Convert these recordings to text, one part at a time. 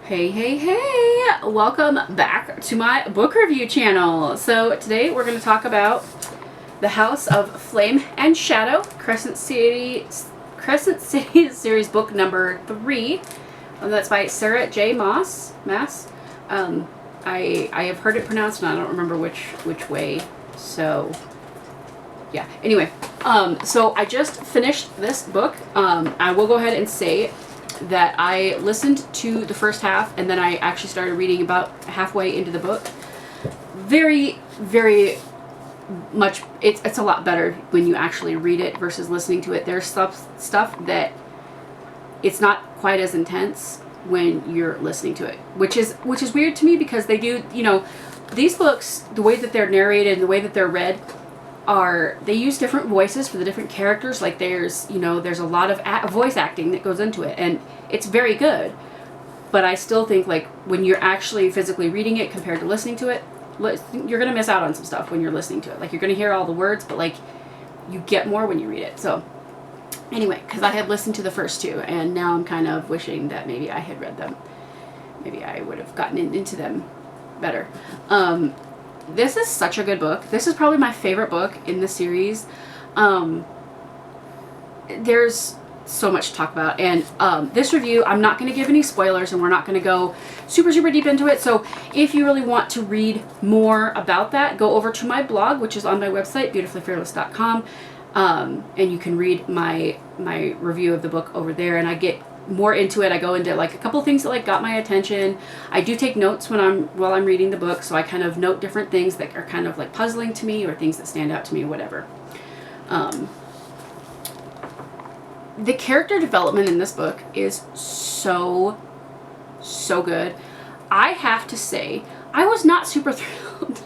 Hey, hey, hey! Welcome back to my book review channel. So today we're going to talk about The House of Flame and Shadow, Crescent City series book number 3. That's by Sarah J. Maas. I have heard it pronounced and I don't remember which way. So yeah. Anyway, so I just finished this book. I will go ahead and say that I listened to the first half and then I actually started reading about halfway into the book. Very, very much, it's a lot better when you actually read it versus listening to it. There's stuff that it's not quite as intense when you're listening to it, which is weird to me because they do, you know, these books, the way that they're narrated and the way that they're read, they use different voices for the different characters. Like there's, you know, there's a lot of voice acting that goes into it and it's very good. But I still think like when you're actually physically reading it compared to listening to it, you're going to miss out on some stuff when you're listening to it. Like you're going to hear all the words, but like you get more when you read it. So anyway, because I had listened to the first two and now I'm kind of wishing that maybe I had read them. Maybe I would have gotten into them better. This is such a good book. This is probably my favorite book in the series. There's so much to talk about. And this review, I'm not going to give any spoilers and we're not going to go super, super deep into it. So if you really want to read more about that, go over to my blog, which is on my website, beautifullyfearless.com. And you can read my review of the book over there. And I get more into it. I go into like a couple things that like got my attention. I do take notes while I'm reading the book, so I kind of note different things that are kind of like puzzling to me or things that stand out to me, whatever. The character development in this book is so good. I have to say, I was not super thrilled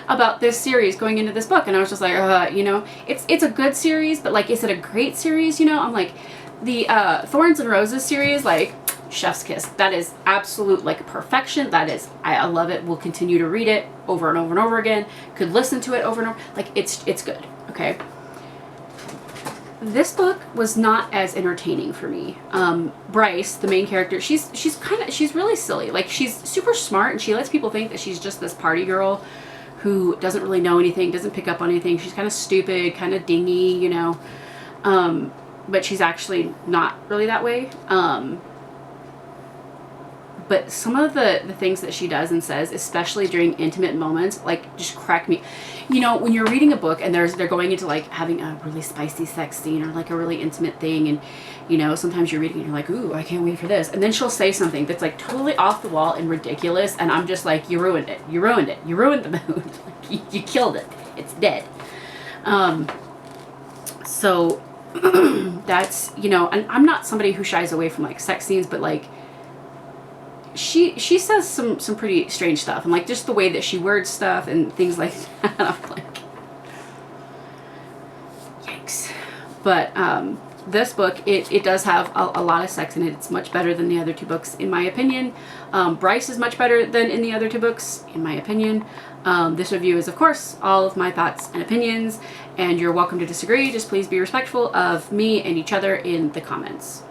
about this series going into this book, and I was just like, you know, it's a good series, but like, is it a great series? You know, I'm like, the Thorns and Roses series, like, chef's kiss. That is absolute, like, perfection. That is, I love it. We'll continue to read it over and over and over again. Could listen to it over and over. Like, it's good, okay? This book was not as entertaining for me. Bryce, the main character, she's really silly. Like, she's super smart, and she lets people think that she's just this party girl who doesn't really know anything, doesn't pick up on anything. She's kind of stupid, kind of dingy, you know. But she's actually not really that way. But some of the things that she does and says, especially during intimate moments, like just crack me. You know, when you're reading a book and they're going into like having a really spicy sex scene or like a really intimate thing, and you know, sometimes you're reading and you're like, ooh, I can't wait for this. And then she'll say something that's like totally off the wall and ridiculous, and I'm just like, you ruined it. You ruined it. You ruined the mood. Like, you killed it. It's dead. So that's, you know, and I'm not somebody who shies away from like sex scenes, but like she says some pretty strange stuff, and like just the way that she words stuff and things like that. I'm like, yikes. But this book, it does have a lot of sex in it. It's much better than the other two books, in my opinion. Bryce is much better than in the other two books, in my opinion. This review is, of course, all of my thoughts and opinions, and you're welcome to disagree. Just please be respectful of me and each other in the comments.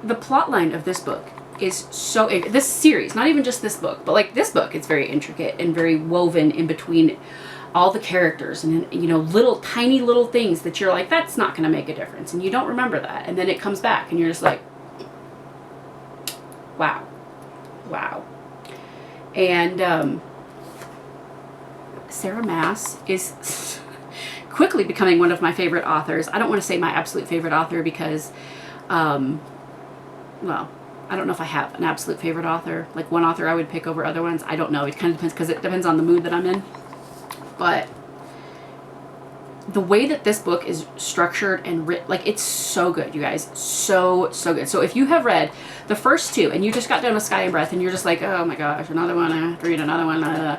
The plot line of this book is so, this series, not even just this book, but like this book, it's very intricate and very woven in between all the characters, and you know, little tiny little things that you're like, that's not going to make a difference, and you don't remember that, and then it comes back and you're just like, wow. And Sarah Maas is quickly becoming one of my favorite authors. I don't want to say my absolute favorite author because, well, I don't know if I have an absolute favorite author. Like one author I would pick over other ones. I don't know. It kind of depends, because it depends on the mood that I'm in. But the way that this book is structured and written, like, it's so good, you guys. So good. So if you have read the first two and you just got done with Sky and Breath and you're just like, oh my gosh, another one, I have to read another one.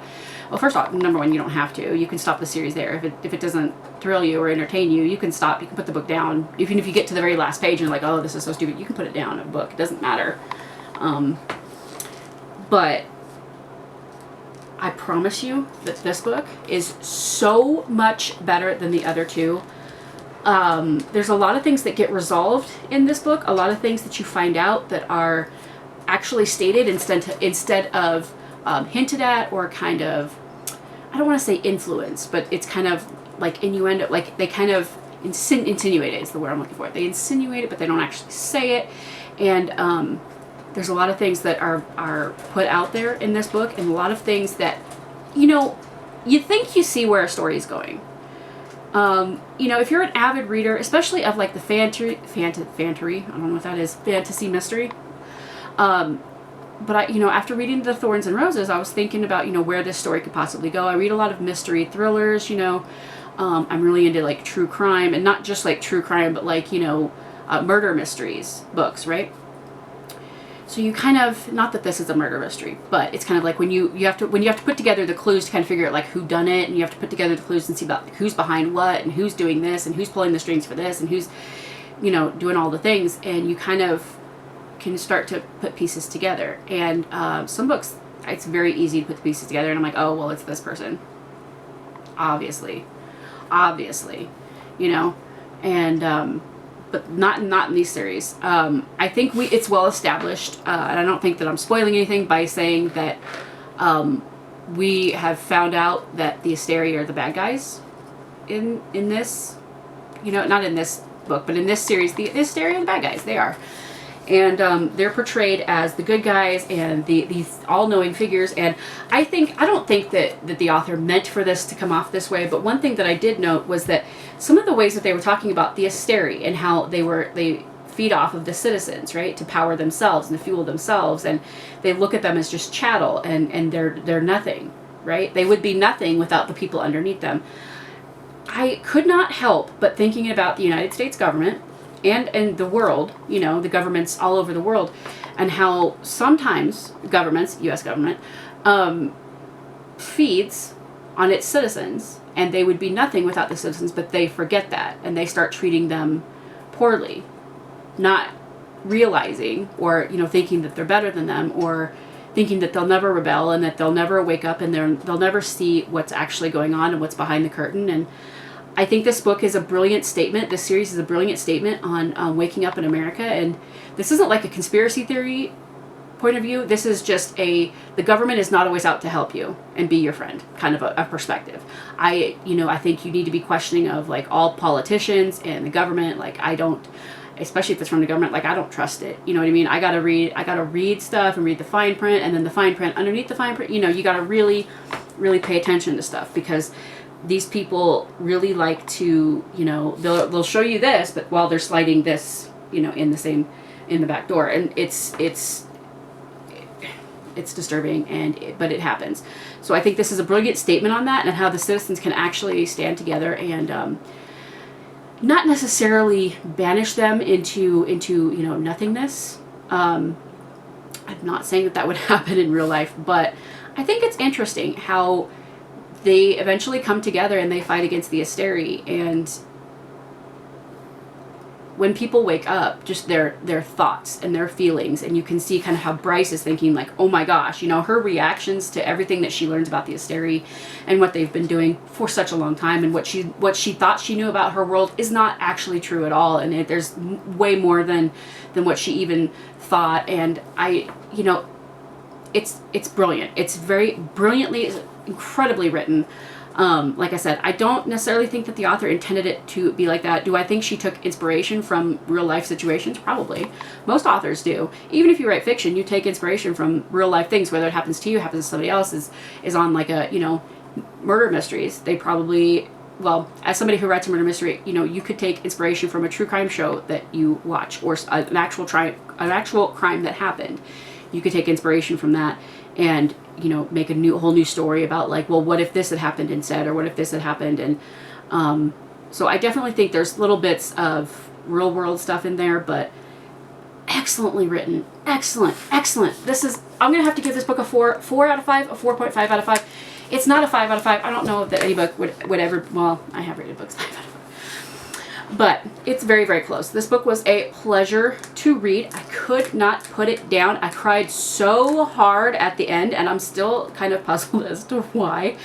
Well, first off, number one, you don't have to. You can stop the series there. If it doesn't thrill you or entertain you, you can stop. You can put the book down. Even if you get to the very last page and you're like, oh, this is so stupid, you can put it down in a book. It doesn't matter. But I promise you that this book is so much better than the other two. There's a lot of things that get resolved in this book, a lot of things that you find out that are actually stated instead of hinted at, or kind of, I don't want to say influence, but it's kind of like innuendo, like they kind of insinuate it is the word I'm looking for. They insinuate it, but they don't actually say it. And there's a lot of things that are put out there in this book, and a lot of things that, you know, you think you see where a story is going. You know, if you're an avid reader, especially of like the fantasy, I don't know what that is, fantasy mystery. But you know, after reading The Thorns and Roses, I was thinking about, you know, where this story could possibly go. I read a lot of mystery thrillers, you know. I'm really into like true crime, and not just like true crime, but like, you know, murder mysteries books, right? So you kind of, not that this is a murder mystery, but it's kind of like when you have to put together the clues to kind of figure out like who done it, and you have to put together the clues and see about who's behind what, and who's doing this, and who's pulling the strings for this, and who's, you know, doing all the things, and you kind of can start to put pieces together. And some books, it's very easy to put the pieces together, and I'm like, oh, well, it's this person, obviously, you know, and but not in these series. I think it's well established, and I don't think that I'm spoiling anything by saying that we have found out that the Asteri are the bad guys in this, you know, not in this book, but in this series, the Asteri are the bad guys. They are. And they're portrayed as the good guys and these all-knowing figures. And I don't think that the author meant for this to come off this way, but one thing that I did note was that some of the ways that they were talking about the Asteri and how they feed off of the citizens, right, to power themselves and to fuel themselves, and they look at them as just chattel, and they're nothing, right? They would be nothing without the people underneath them. I could not help but thinking about the United States government and the world, you know, the governments all over the world, and how sometimes governments, U.S. government, feeds on its citizens, and they would be nothing without the citizens, but they forget that, and they start treating them poorly, not realizing, or, you know, thinking that they're better than them, or thinking that they'll never rebel, and that they'll never wake up, and they'll never see what's actually going on and what's behind the curtain. And I think this book is a brilliant statement. This series is a brilliant statement on waking up in America. And this isn't like a conspiracy theory point of view. This is just the government is not always out to help you and be your friend, kind of a perspective. I think you need to be questioning of like all politicians and the government. Like, I don't, especially if it's from the government, like I don't trust it. You know what I mean? I gotta read stuff and read the fine print, and then the fine print underneath the fine print. You know, you gotta really, really pay attention to stuff, because these people really like to, you know, they'll show you this, but while they're sliding this, you know, in the back door, and it's disturbing, but it happens. So I think this is a brilliant statement on that, and how the citizens can actually stand together and not necessarily banish them into you know, nothingness. I'm not saying that would happen in real life, but I think it's interesting how they eventually come together and they fight against the Asteri. And when people wake up, just their thoughts and their feelings, and you can see kind of how Bryce is thinking, like, oh my gosh, you know, her reactions to everything that she learns about the Asteri and what they've been doing for such a long time, and what she thought she knew about her world is not actually true at all, and there's way more than what she even thought. And you know, it's brilliant. It's very brilliantly, incredibly written. Like I said, I don't necessarily think that the author intended it to be like that. Do I think she took inspiration from real life situations? Probably. Most authors do. Even if you write fiction, you take inspiration from real life things, whether it happens to you, happens to somebody else, is on like a, you know, murder mysteries. They probably, well, as somebody who writes a murder mystery, you know, you could take inspiration from a true crime show that you watch, or an actual crime that happened. You could take inspiration from that and, you know, make a whole new story about, like, well, what if this had happened instead, or what if this had happened? And so I definitely think there's little bits of real world stuff in there, but excellently written. Excellent. I'm going to have to give this book a 4 out of 5, a 4.5 out of 5. It's not a 5 out of 5. I don't know that any book would ever, well, I have rated books 5 out of 5. But it's very, very close. This book was a pleasure to read. I could not put it down. I cried so hard at the end, and I'm still kind of puzzled as to why.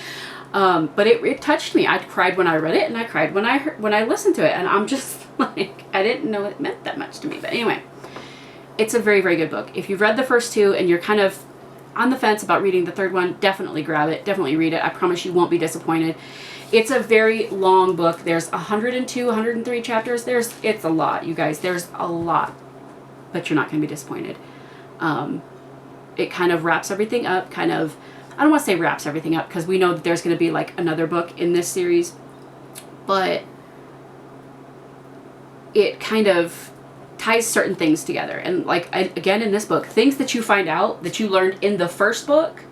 But it touched me. I cried when I read it, and I cried when I listened to it, and I'm just like, I didn't know it meant that much to me. But anyway, it's a very, very good book. If you've read the first two and you're kind of on the fence about reading the third one, definitely grab it. Definitely read it. I promise you won't be disappointed. It's a very long book. There's 102, 103 chapters. It's a lot, you guys. There's a lot, but you're not going to be disappointed. It kind of wraps everything up, I don't want to say wraps everything up, because we know that there's going to be like another book in this series, but it kind of ties certain things together. And like, again, in this book, things that you find out that you learned in the first book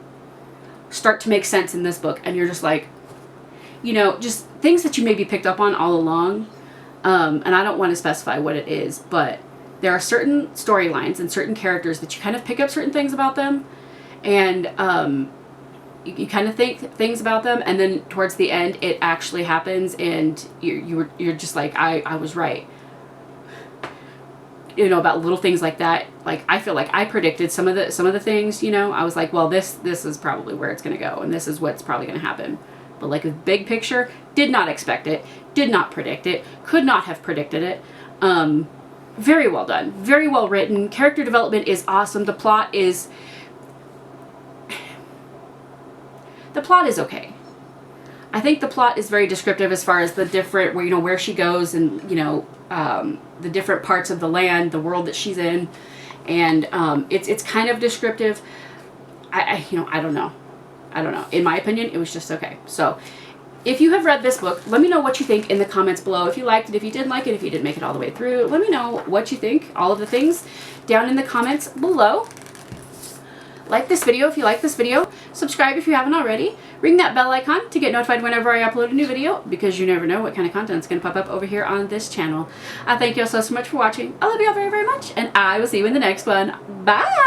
start to make sense in this book, and you're just like, you know, just things that you maybe picked up on all along. And I don't want to specify what it is, but there are certain storylines and certain characters that you kind of pick up certain things about them, and you kind of think things about them, and then towards the end it actually happens, and you're just like, I was right. You know, about little things like that. Like, I feel like I predicted some of the things, you know. I was like, well, this is probably where it's going to go, and this is what's probably going to happen. But like, a big picture, did not expect it, did not predict it, could not have predicted it. Very well done, very well written. Character development is awesome. The plot is okay. I think the plot is very descriptive as far as the different, where she goes, and the different parts of the land, the world that she's in, and it's kind of descriptive. I don't know. In my opinion, it was just okay. So, if you have read this book, let me know what you think in the comments below. If you liked it, if you didn't like it, if you didn't make it all the way through, let me know what you think. All of the things down in the comments below. Like this video if you like this video. Subscribe if you haven't already. Ring that bell icon to get notified whenever I upload a new video, because you never know what kind of content is going to pop up over here on this channel. I thank you all so much for watching. I love you all very, very much, and I will see you in the next one. Bye!